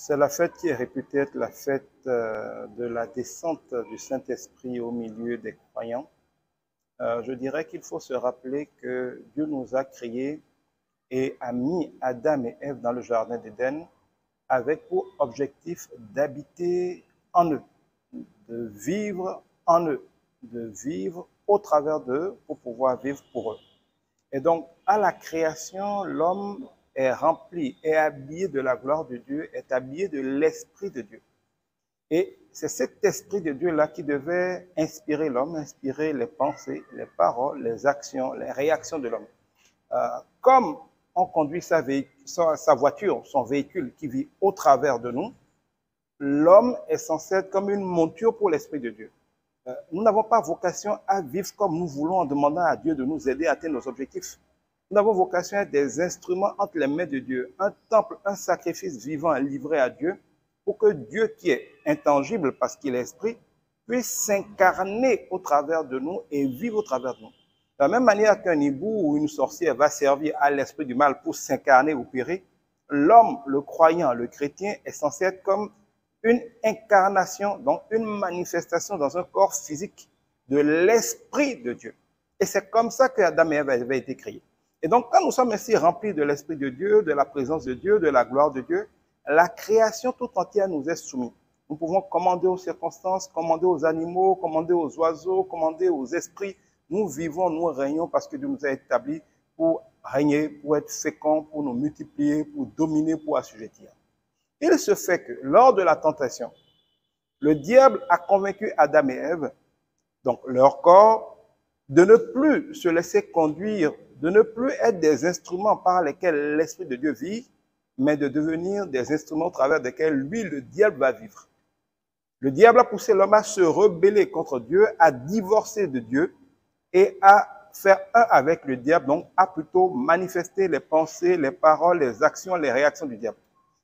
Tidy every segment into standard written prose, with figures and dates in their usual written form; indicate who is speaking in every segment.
Speaker 1: C'est la fête qui est réputée être la fête de la descente du Saint-Esprit au milieu des croyants. Je dirais qu'il faut se rappeler que Dieu nous a créés et a mis Adam et Ève dans le jardin d'Éden avec pour objectif d'habiter en eux, de vivre en eux, de vivre au travers d'eux pour pouvoir vivre pour eux. Et donc, à la création, l'homme est rempli, est habillé de la gloire de Dieu, est habillé de l'Esprit de Dieu. Et c'est cet Esprit de Dieu-là qui devait inspirer l'homme, inspirer les pensées, les paroles, les actions, les réactions de l'homme. Comme on conduit sa voiture, son véhicule qui vit au travers de nous, l'homme est censé être comme une monture pour l'Esprit de Dieu. Nous n'avons pas vocation à vivre comme nous voulons en demandant à Dieu de nous aider à atteindre nos objectifs. Nous avons vocation à être des instruments entre les mains de Dieu, un temple, un sacrifice vivant livré à Dieu, pour que Dieu, qui est intangible parce qu'il est esprit, puisse s'incarner au travers de nous et vivre au travers de nous. De la même manière qu'un hibou ou une sorcière va servir à l'esprit du mal pour s'incarner ou périr, l'homme, le croyant, le chrétien est censé être comme une incarnation, donc une manifestation dans un corps physique de l'Esprit de Dieu. Et c'est comme ça que Adam et Ève avaient été créés. Et donc, quand nous sommes ainsi remplis de l'Esprit de Dieu, de la présence de Dieu, de la gloire de Dieu, la création tout entière nous est soumise. Nous pouvons commander aux circonstances, commander aux animaux, commander aux oiseaux, commander aux esprits. Nous vivons, nous régnons parce que Dieu nous a établis pour régner, pour être féconds, pour nous multiplier, pour dominer, pour assujettir. Il se fait que lors de la tentation, le diable a convaincu Adam et Ève, donc leur corps, de ne plus se laisser conduire, de ne plus être des instruments par lesquels l'Esprit de Dieu vit, mais de devenir des instruments au travers desquels lui, le diable, va vivre. Le diable a poussé l'homme à se rebeller contre Dieu, à divorcer de Dieu et à faire un avec le diable, donc à plutôt manifester les pensées, les paroles, les actions, les réactions du diable.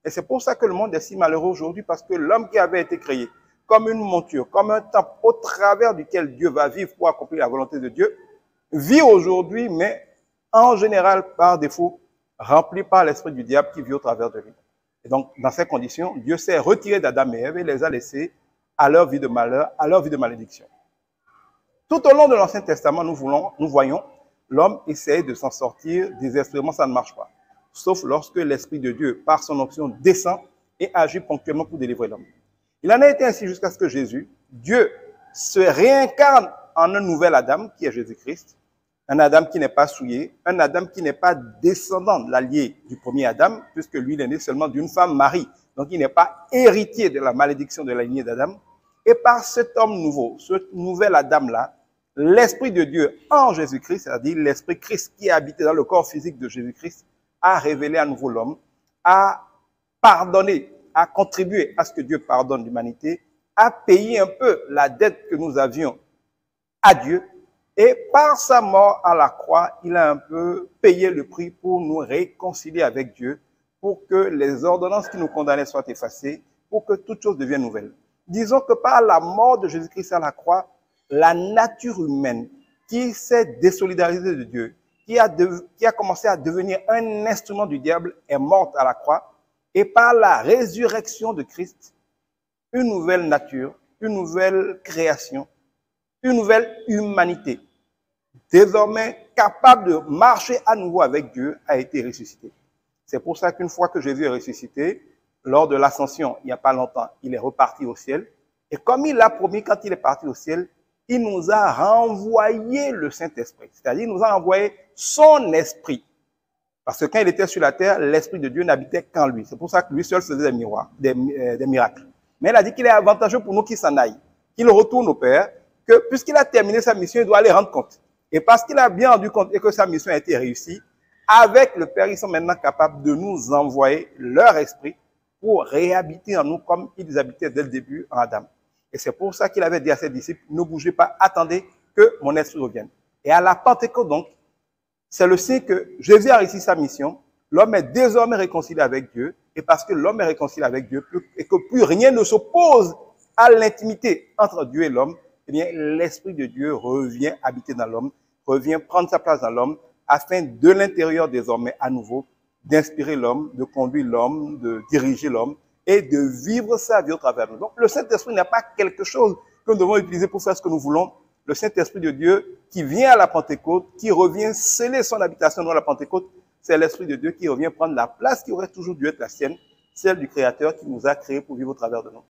Speaker 1: Et c'est pour ça que le monde est si malheureux aujourd'hui, parce que l'homme qui avait été créé comme une monture, comme un temple au travers duquel Dieu va vivre pour accomplir la volonté de Dieu, vit aujourd'hui, mais en général par défaut, rempli par l'esprit du diable qui vit au travers de lui. Et donc, dans ces conditions, Dieu s'est retiré d'Adam et Ève et les a laissés à leur vie de malheur, à leur vie de malédiction. Tout au long de l'Ancien Testament, nous voyons l'homme essayer de s'en sortir, désespérément, ça ne marche pas. Sauf lorsque l'Esprit de Dieu, par son onction, descend et agit ponctuellement pour délivrer l'homme. Il en a été ainsi jusqu'à ce que Jésus, Dieu, se réincarne en un nouvel Adam, qui est Jésus-Christ, un Adam qui n'est pas souillé, un Adam qui n'est pas descendant de l'allié du premier Adam, puisque lui, il est né seulement d'une femme, Marie. Donc, il n'est pas héritier de la malédiction de la lignée d'Adam. Et par cet homme nouveau, ce nouvel Adam-là, l'Esprit de Dieu en Jésus-Christ, c'est-à-dire l'Esprit Christ qui est habité dans le corps physique de Jésus-Christ, a révélé à nouveau l'homme, a pardonné, a contribué à ce que Dieu pardonne l'humanité, a payé un peu la dette que nous avions à Dieu, et par sa mort à la croix, il a un peu payé le prix pour nous réconcilier avec Dieu, pour que les ordonnances qui nous condamnaient soient effacées, pour que toute chose devienne nouvelle. Disons que par la mort de Jésus-Christ à la croix, la nature humaine qui s'est désolidarisée de Dieu, qui a commencé à devenir un instrument du diable, est morte à la croix. Et par la résurrection de Christ, une nouvelle nature, une nouvelle création, une nouvelle humanité, désormais capable de marcher à nouveau avec Dieu, a été ressuscitée. C'est pour ça qu'une fois que Jésus est ressuscité, lors de l'ascension, il n'y a pas longtemps, il est reparti au ciel. Et comme il l'a promis quand il est parti au ciel, il nous a renvoyé le Saint-Esprit. C'est-à-dire, il nous a envoyé son esprit. Parce que quand il était sur la terre, l'Esprit de Dieu n'habitait qu'en lui. C'est pour ça que lui seul faisait des miracles. Mais il a dit qu'il est avantageux pour nous qu'il s'en aille, qu'il retourne au Père, que puisqu'il a terminé sa mission, il doit aller rendre compte. Et parce qu'il a bien rendu compte et que sa mission a été réussie, avec le Père, ils sont maintenant capables de nous envoyer leur esprit pour réhabiter en nous comme ils habitaient dès le début en Adam. Et c'est pour ça qu'il avait dit à ses disciples, ne bougez pas, attendez que mon esprit revienne. Et à la Pentecôte donc, c'est le signe que Jésus a réussi sa mission, l'homme est désormais réconcilié avec Dieu, et parce que l'homme est réconcilié avec Dieu, et que plus rien ne s'oppose à l'intimité entre Dieu et l'homme, eh bien, l'Esprit de Dieu revient habiter dans l'homme, revient prendre sa place dans l'homme, afin de l'intérieur désormais à nouveau d'inspirer l'homme, de conduire l'homme, de diriger l'homme, et de vivre sa vie au travers de nous. Donc, le Saint-Esprit n'est pas quelque chose que nous devons utiliser pour faire ce que nous voulons. Le Saint-Esprit de Dieu qui vient à la Pentecôte, qui revient sceller son habitation dans la Pentecôte, c'est l'Esprit de Dieu qui revient prendre la place qui aurait toujours dû être la sienne, celle du Créateur qui nous a créés pour vivre au travers de nous.